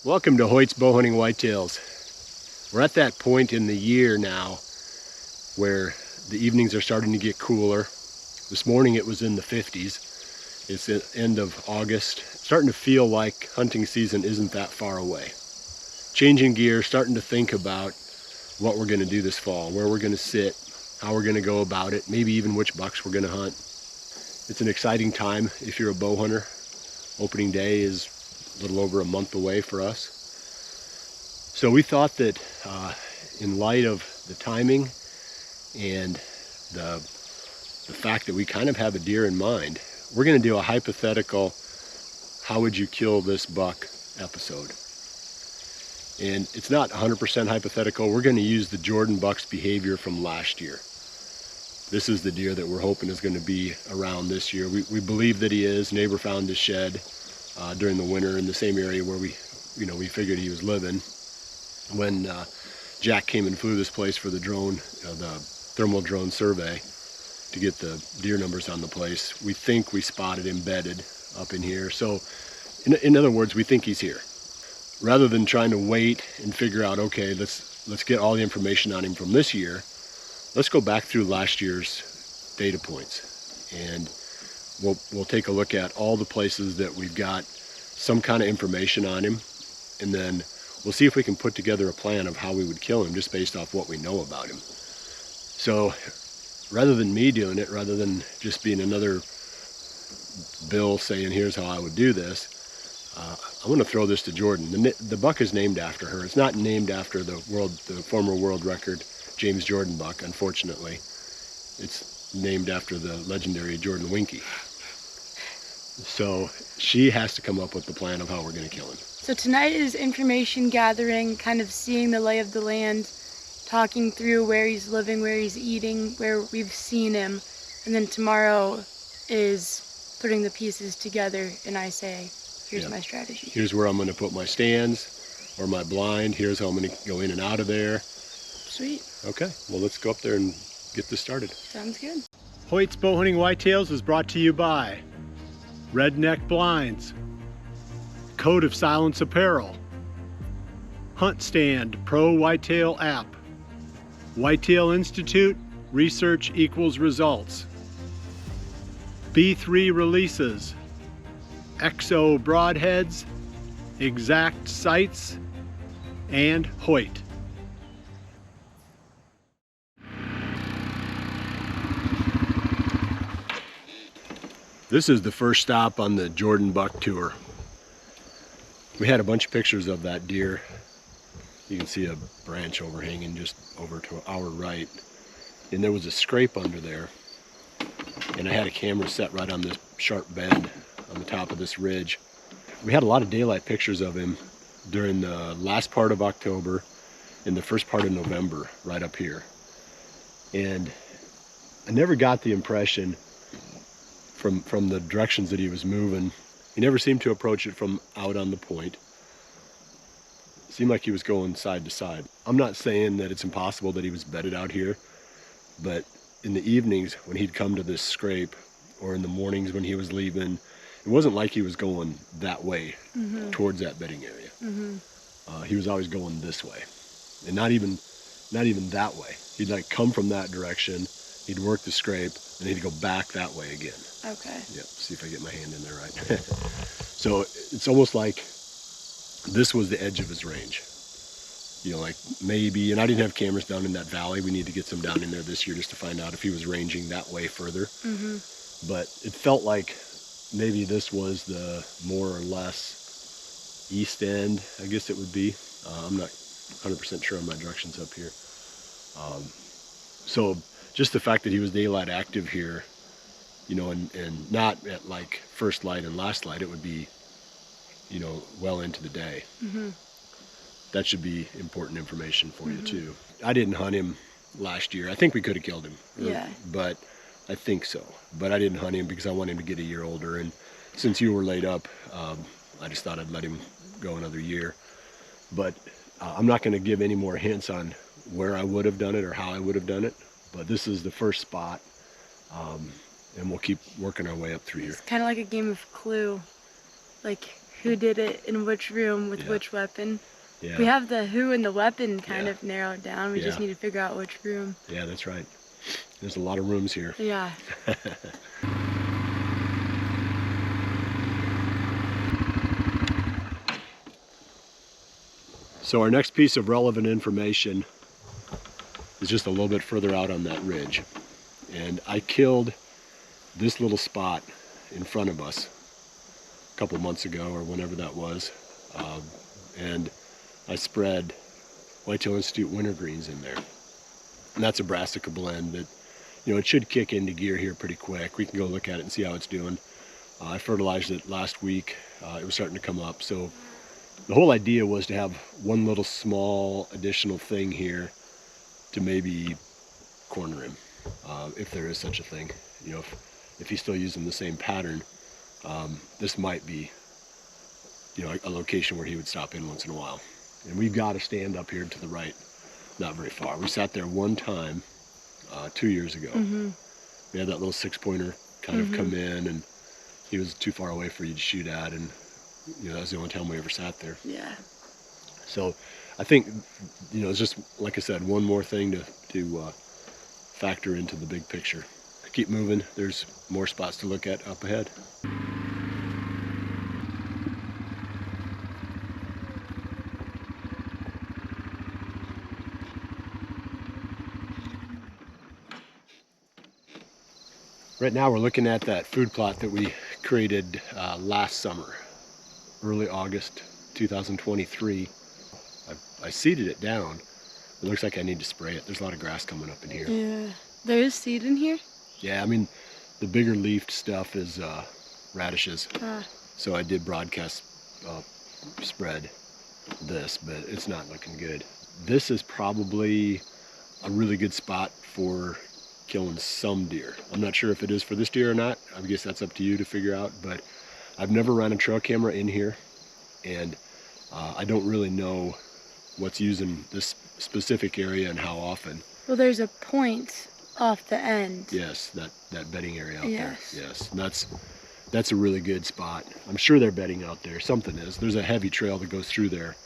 Welcome to Hoyt's Bowhunting Whitetails. We're at that point in the year now where the evenings are starting to get cooler. This morning it was in the 50s. It's the end of August. It's starting to feel like hunting season isn't that far away. Changing gear, starting to think about what we're going to do this fall, where we're going to sit, how we're going to go about it, maybe even which bucks we're going to hunt. It's an exciting time if you're a bow hunter. Opening day is a little over a month away for us. So we thought that in light of the timing and the fact that we kind of have a deer in mind, we're going to do a hypothetical how would you kill this buck episode. And it's not 100% hypothetical. We're going to use the Jordan buck's behavior from last year. This is the deer that we're hoping is going to be around this year. We believe that he is. Neighbor found his shed during the winter in the same area where we figured he was living. When Jack came and flew this place for the drone, the thermal drone survey, to get the deer numbers on the place, we think we spotted him bedded up in here. So in other words, we think he's here. Rather than trying to wait and figure out, okay, let's get all the information on him from this year, let's go back through last year's data points, and we'll take a look at all the places that we've got some kind of information on him, and then we'll see if we can put together a plan of how we would kill him just based off what we know about him. So rather than me doing it, rather than just being another Bill saying here's how I would do this, I want to throw this to Jordan. The buck is named after her. It's not named after the former world record James Jordan buck, unfortunately. It's named after the legendary Jordan Winke. So she has to come up with the plan of how we're going to kill him. So tonight is information gathering, kind of seeing the lay of the land, talking through where he's living, where he's eating, where we've seen him. And then tomorrow is putting the pieces together, and I say, here's my strategy. Here's where I'm going to put my stands or my blind. Here's how I'm going to go in and out of there. Sweet. Okay, well, let's go up there and get this started. Sounds good. Hoyt's Bowhunting Whitetails is brought to you by Redneck Blinds, Code of Silence Apparel, Hunt Stand Pro Whitetail App, Whitetail Institute, Research Equals Results, B3 Releases, XO Broadheads, Exact Sights, and Hoyt. This is the first stop on the Jordan buck tour. We had a bunch of pictures of that deer. You can see a branch overhanging just over to our right. And there was a scrape under there. And I had a camera set right on this sharp bend on the top of this ridge. We had a lot of daylight pictures of him during the last part of October and the first part of November, right up here. And I never got the impression from the directions that he was moving. He never seemed to approach it from out on the point. It seemed like he was going side to side. I'm not saying that it's impossible that he was bedded out here, but in the evenings when he'd come to this scrape, or in the mornings when he was leaving, it wasn't like he was going that way towards that bedding area. He was always going this way, and not even that way. He'd like come from that direction, he'd work the scrape, and he'd go back that way again. Okay. Yep, see if I get my hand in there right. So it's almost like this was the edge of his range. You know, like maybe, and I didn't have cameras down in that valley. We need to get some down in there this year just to find out if he was ranging that way further. But it felt like maybe this was the more or less east end, I guess it would be. I'm not 100% sure on my directions up here. So just the fact that he was daylight active here, you know, and not at like first light and last light, it would be, you know, well into the day. That should be important information for you too. I didn't hunt him last year. I think we could have killed him. Yeah. But I think so. But I didn't hunt him because I want him to get a year older. And since you were laid up, I just thought I'd let him go another year. But I'm not going to give any more hints on where I would have done it or how I would have done it. But this is the first spot. And we'll keep working our way up through here. It's kind of like a game of Clue. Like, who did it in which room with which weapon. Yeah. We have the who and the weapon kind of narrowed down. We just Yeah. need to figure out which room. Yeah, that's right. There's a lot of rooms here. Yeah. So our next piece of relevant information is just a little bit further out on that ridge. And I killed this little spot in front of us a couple months ago or whenever that was. And I spread Whitetail Institute wintergreens in there. And that's a brassica blend that, you know, it should kick into gear here pretty quick. We can go look at it and see how it's doing. I fertilized it last week. It was starting to come up. So the whole idea was to have one little small additional thing here to maybe corner him, if there is such a thing. You know, if he's still using the same pattern, this might be, you know, a location where he would stop in once in a while. And we've got a stand up here to the right, not very far. We sat there one time 2 years ago. We had that little 6-pointer kind of come in, and he was too far away for you to shoot at, and you know, that was the only time we ever sat there. Yeah. So I think, you know, it's just, like I said, one more thing to factor into the big picture. Keep moving. There's more spots to look at up ahead. Right now we're looking at that food plot that we created last summer, early August 2023. I seeded it down. It looks like I need to spray it. There's a lot of grass coming up in here. Yeah. There is seed in here? Yeah, I mean, the bigger leafed stuff is radishes. So I did broadcast spread this, but it's not looking good. This is probably a really good spot for killing some deer. I'm not sure if it is for this deer or not. I guess that's up to you to figure out, but I've never run a trail camera in here, and I don't really know what's using this specific area and how often. Well, there's a point off the end. Yes, that bedding area out there. Yes. Yes, and that's a really good spot. I'm sure they're bedding out there. Something is. There's a heavy trail that goes through there.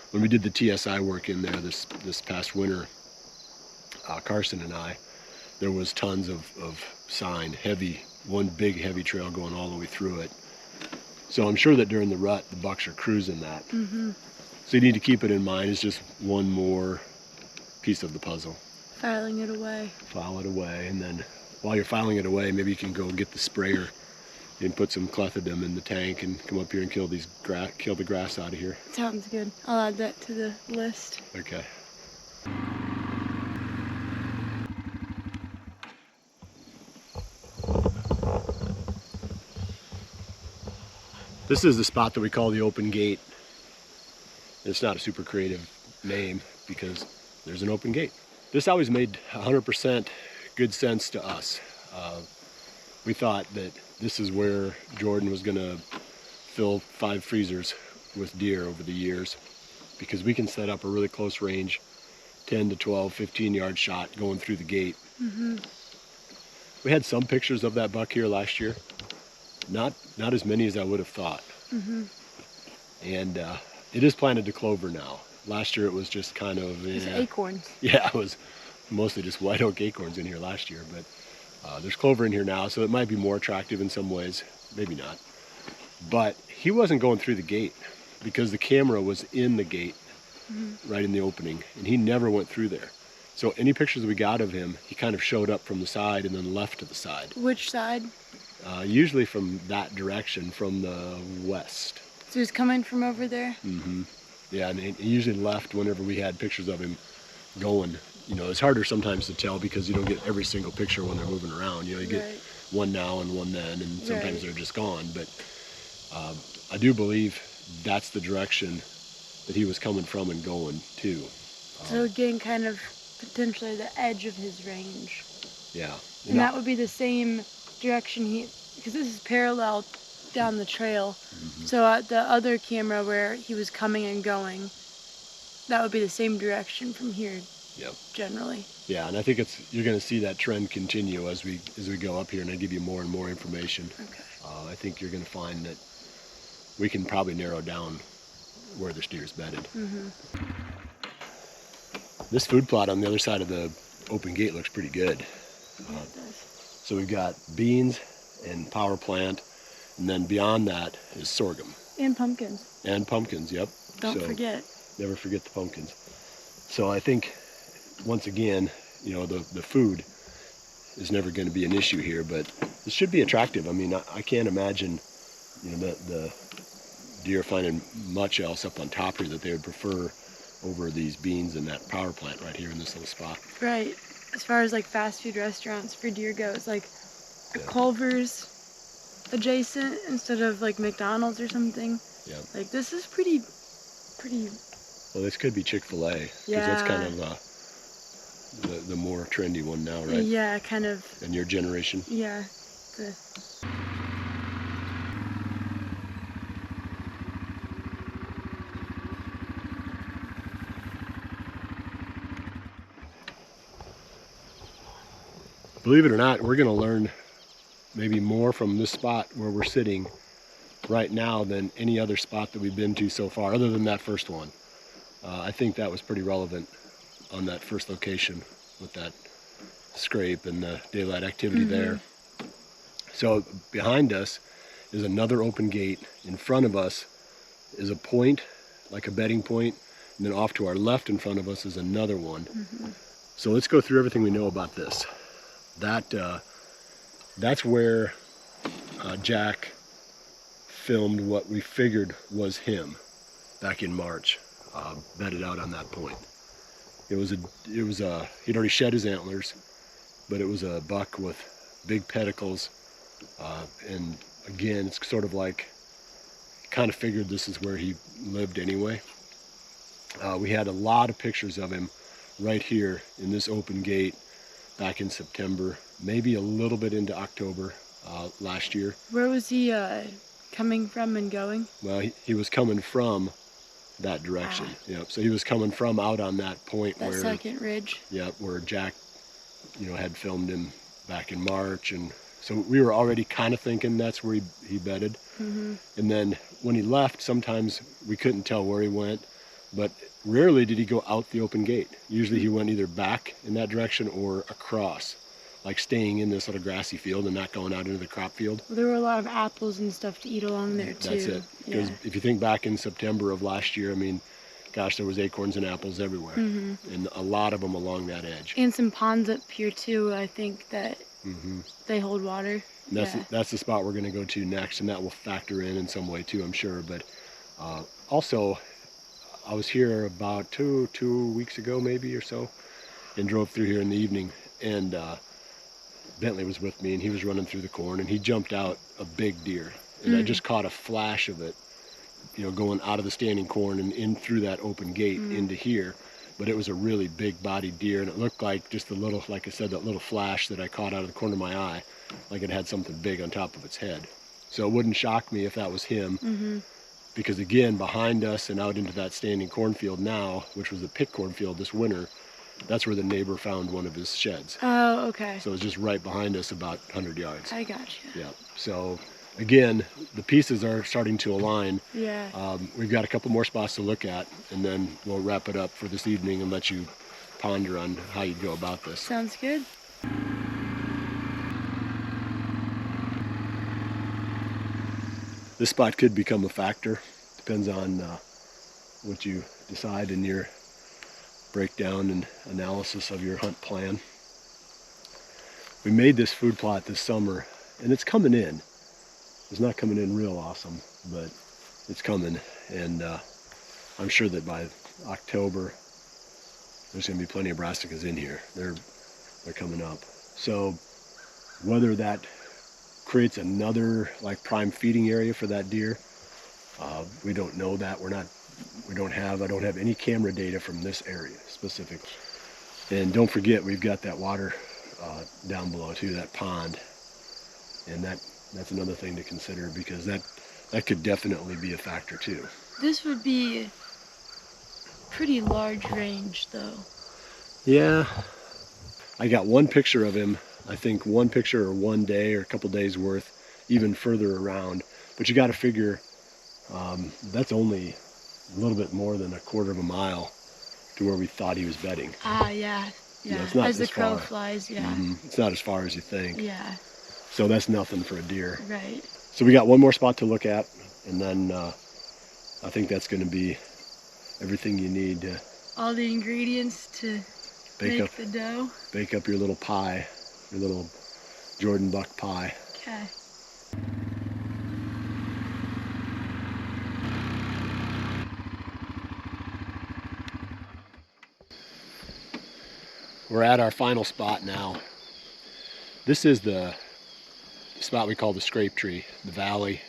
When we did the TSI work in there this past winter, Carson and I, there was tons of sign, one big heavy trail going all the way through it. So I'm sure that during the rut, the bucks are cruising that. So you need to keep it in mind. It's just one more piece of the puzzle. Filing it away. File it away, and then while you're filing it away, maybe you can go get the sprayer and put some clethodim in the tank and come up here and kill the grass out of here. Sounds good. I'll add that to the list. Okay. This is the spot that we call the open gate. It's not a super creative name because there's an open gate. This always made 100% good sense to us. We thought that this is where Jordan was gonna fill 5 freezers with deer over the years, because we can set up a really close range, 10 to 12, 15 yard shot going through the gate. We had some pictures of that buck here last year. Not as many as I would have thought. And it is planted to clover now. Last year it was just kind of... It's acorns. Yeah, it was mostly just white oak acorns in here last year, but there's clover in here now, so it might be more attractive in some ways, maybe not. But he wasn't going through the gate because the camera was in the gate, right in the opening, and he never went through there. So any pictures we got of him, he kind of showed up from the side and then left to the side. Which side? Usually from that direction, from the west. So he's coming from over there? Yeah, and he usually left whenever we had pictures of him going. You know, it's harder sometimes to tell because you don't get every single picture when they're moving around. You know, you get one now and one then, and sometimes they're just gone. But I do believe that's the direction that he was coming from and going to. So getting kind of potentially the edge of his range. Yeah. And that would be the same direction because this is parallel down the trail. So at the other camera where he was coming and going, that would be the same direction from here. Generally. Yeah, and I think you're going to see that trend continue as we go up here, and I give you more and more information. Okay. I think you're going to find that we can probably narrow down where this deer is bedded. This food plot on the other side of the open gate looks pretty good. Yeah, it does. So we've got beans and power plant, and then beyond that is sorghum. And pumpkins. And pumpkins, yep. Don't forget. Never forget the pumpkins. So I think, once again, you know, the food is never going to be an issue here, but this should be attractive. I mean, I can't imagine, you know, the deer finding much else up on top here that they would prefer over these beans and that power plant right here in this little spot. Right. As far as like fast food restaurants for deer goes, like a Culver's adjacent instead of like McDonald's or something. Yeah. Like this is pretty. Well, this could be Chick-fil-A, because that's kind of the more trendy one now, right? Yeah, kind of. In your generation. Yeah. Believe it or not, we're going to learn maybe more from this spot where we're sitting right now than any other spot that we've been to so far, other than that first one. I think that was pretty relevant on that first location with that scrape and the daylight activity there. So behind us is another open gate. In front of us is a point, like a bedding point, and then off to our left in front of us is another one. So let's go through everything we know about this. That's where Jack filmed what we figured was him back in March, bedded out on that point. He'd already shed his antlers, but it was a buck with big pedicles, and again, it's sort of like, kind of figured this is where he lived anyway. We had a lot of pictures of him right here in this open gate back in September, maybe a little bit into October last year. Where was he coming from and going? Well, he was coming from that direction. Yep. So he was coming from out on that point that where second ridge. Yep, where Jack, you know, had filmed him back in March, and so we were already kind of thinking that's where he bedded. And then when he left, sometimes we couldn't tell where he went, but rarely did he go out the open gate. Usually he went either back in that direction or across, like staying in this little grassy field and not going out into the crop field. Well, there were a lot of apples and stuff to eat along there too. That's it. Because if you think back in September of last year, I mean, gosh, there was acorns and apples everywhere, and a lot of them along that edge. And some ponds up here too, I think, that they hold water. And that's the spot we're going to go to next, and that will factor in some way too, I'm sure. But also, I was here about two weeks ago maybe or so, and drove through here in the evening, and Bentley was with me, and he was running through the corn, and he jumped out a big deer, and I just caught a flash of it, you know, going out of the standing corn and in through that open gate into here. But it was a really big bodied deer, and it looked like just a little, like I said, that little flash that I caught out of the corner of my eye, like it had something big on top of its head. So it wouldn't shock me if that was him, because again, behind us and out into that standing cornfield now, which was a pit cornfield this winter, that's where the neighbor found one of his sheds. Oh, okay. So it's just right behind us, about 100 yards. I gotcha. Yeah. So again, the pieces are starting to align. Yeah. We've got a couple more spots to look at, and then we'll wrap it up for this evening and let you ponder on how you'd go about this. Sounds good. This spot could become a factor. Depends on what you decide in your breakdown and analysis of your hunt plan. We made this food plot this summer, and it's coming in. It's not coming in real awesome, but it's coming, and I'm sure that by October there's going to be plenty of brassicas in here. They're coming up. So whether that creates another like prime feeding area for that deer, we don't know that. I don't have any camera data from this area specifically. And don't forget, we've got that water down below too, that pond, and that's another thing to consider, because that could definitely be a factor too. This would be pretty large range though. Yeah, I got one picture of him, I think one picture or one day or a couple days worth, even further around. But you got to figure That's only a little bit more than a quarter of a mile to where we thought he was bedding. Ah, yeah. Yeah, it's not as the as crow far. flies, yeah. It's not as far as you think. Yeah, So that's nothing for a deer. right. So we got one more spot to look at, and then I think that's going to be everything you need to All the ingredients to make the dough. bake up your little pie, your little Jordan buck pie. Okay. We're at our final spot now. This is the spot we call the scrape tree. The valley,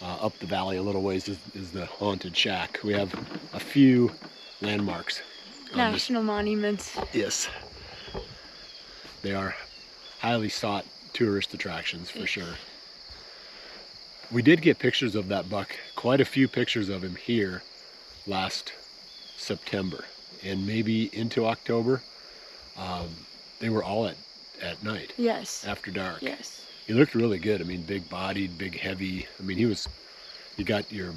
up the valley a little ways is the haunted shack. We have a few landmarks. National monuments. Yes. They are highly sought tourist attractions for sure. We did get pictures of that buck, quite a few pictures of him here last September and maybe into October. They were all at night. Yes. After dark. Yes. He looked really good. I mean, big bodied, big heavy. I mean, he got your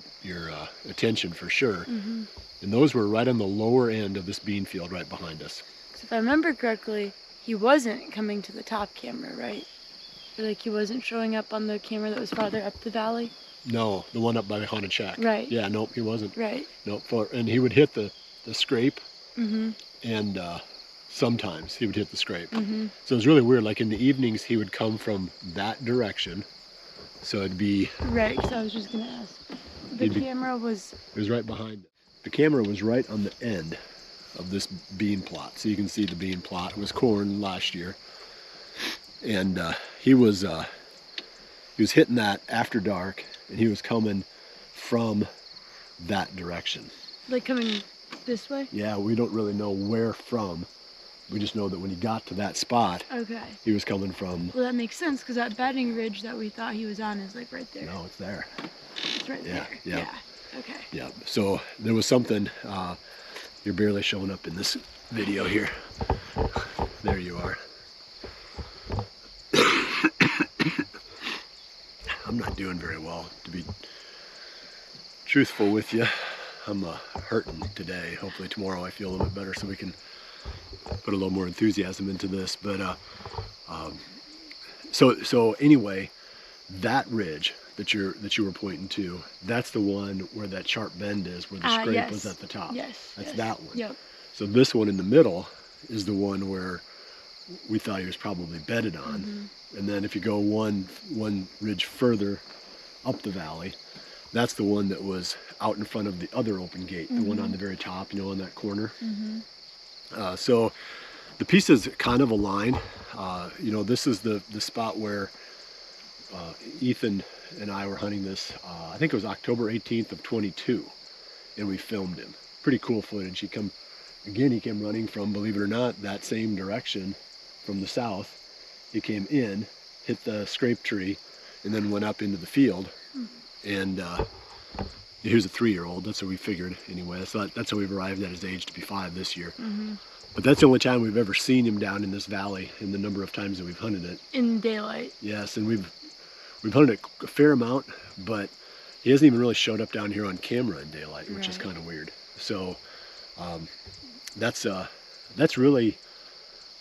attention for sure. Mm-hmm. And those were right on the lower end of this bean field right behind us. So if I remember correctly, he wasn't coming to the top camera, right? Or like he wasn't showing up on the camera that was farther up the valley? No, the one up by the haunted shack. Right. Yeah, nope, he wasn't. Right. Nope, and he would hit the scrape, Mm-hmm. and sometimes he would hit the scrape. Mm-hmm. So it was really weird. Like in the evenings, he would come from that direction. So it'd be... Right, because I was just going to ask. The camera was... It was right behind it. The camera was right on the end of this bean plot. So you can see the bean plot. It was corn last year. And he was hitting that after dark, and he was coming from that direction. Like coming this way? Yeah, we don't really know where from. We just know that when he got to that spot, Okay. he was coming from... Well, that makes sense, because that bedding ridge that we thought he was on is like right there. No, it's there. It's right Yeah, there. yeah. Yeah. Okay. Yeah, so there was something, you're barely showing up in this video here. There you are. I'm not doing very well, to be truthful with you. I'm hurting today. Hopefully tomorrow I feel a little bit better so we can put a little more enthusiasm into this. But so anyway, that ridge that you were pointing to, that's the one where that sharp bend is, where the scrape yes. was at the top. Yes. That's yes. that one. Yep. So this one in the middle is the one where we thought he was probably bedded on. Mm-hmm. And then if you go one ridge further up the valley, that's the one that was out in front of the other open gate, the one on the very top, you know, on that corner. Mm-hmm. So the pieces kind of align. You know, this is the spot where Ethan and I were hunting this, I think it was October 18th of 22, and we filmed him. Pretty cool footage. He came running from, believe it or not, that same direction from the south. He came in, hit the scrape tree, and then went up into the field. And he was a 3-year-old. That's what we figured anyway. So that's how we've arrived at his age to be 5 this year. Mm-hmm. But that's the only time we've ever seen him down in this valley in the number of times that we've hunted it. In daylight. Yes, and we've hunted it a fair amount, but he hasn't even really showed up down here on camera in daylight, which is kind of weird. So that's really,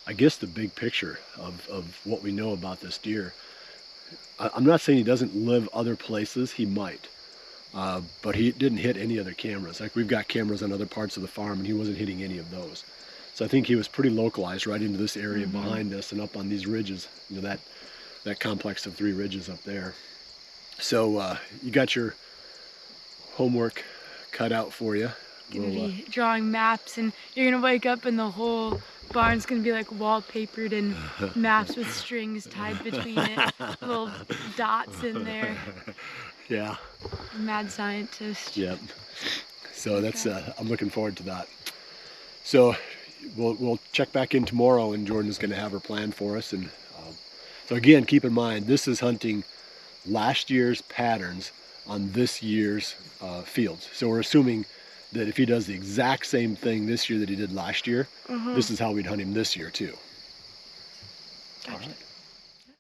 I guess, the big picture of what we know about this deer. I'm not saying he doesn't live other places. He might, but he didn't hit any other cameras. Like, we've got cameras on other parts of the farm, and he wasn't hitting any of those. So I think he was pretty localized right into this area behind us and up on these ridges, you know, that complex of 3 ridges up there. So you got your homework cut out for you. Gonna be drawing maps, and you're gonna wake up and the whole barn's gonna be like wallpapered and maps with strings tied between it, little dots in there. Yeah. Mad scientist. Yep. So that's I'm looking forward to that. So we'll check back in tomorrow, and Jordan is going to have her plan for us. And so again, keep in mind, this is hunting last year's patterns on this year's fields. So we're assuming that if he does the exact same thing this year that he did last year, this is how we'd hunt him this year too. Gotcha. All right.